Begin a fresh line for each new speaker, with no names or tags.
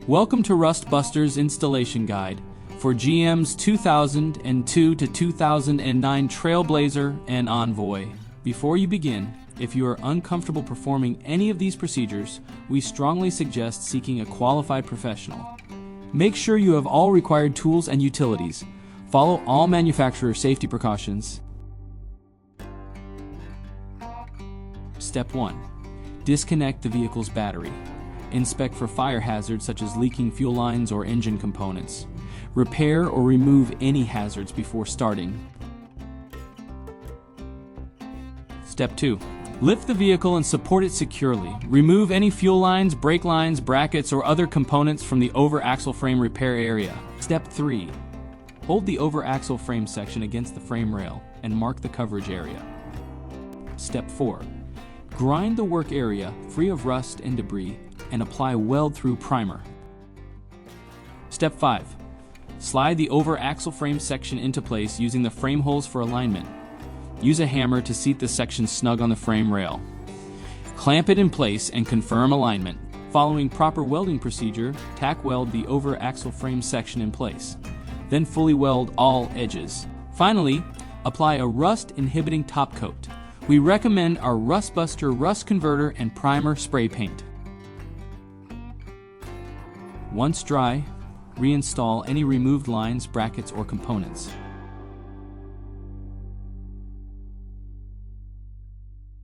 Welcome to Rust Buster's installation guide for GM's 2002 to 2009 Trailblazer and Envoy. Before you begin, if you are uncomfortable performing any of these procedures, we strongly suggest seeking a qualified professional. Make sure you have all required tools and utilities. Follow all manufacturer safety precautions. Step 1. Disconnect the vehicle's battery. Inspect for fire hazards such as leaking fuel lines or engine components. Repair or remove any hazards before starting. Step 2. Lift the vehicle and support it securely. Remove any fuel lines, brake lines, brackets, or other components from the over-axle frame repair area. Step 3. Hold the over-axle frame section against the frame rail and mark the coverage area. Step 4. Grind the work area free of rust and debris and apply weld-through primer. Step 5. Slide the over-axle frame section into place using the frame holes for alignment. Use a hammer to seat the section snug on the frame rail. Clamp it in place and confirm alignment. Following proper welding procedure, tack weld the over-axle frame section in place. Then fully weld all edges. Finally, apply a rust-inhibiting top coat. We recommend our Rust Buster Rust Converter and Primer Spray Paint. Once dry, reinstall any removed lines, brackets, or components.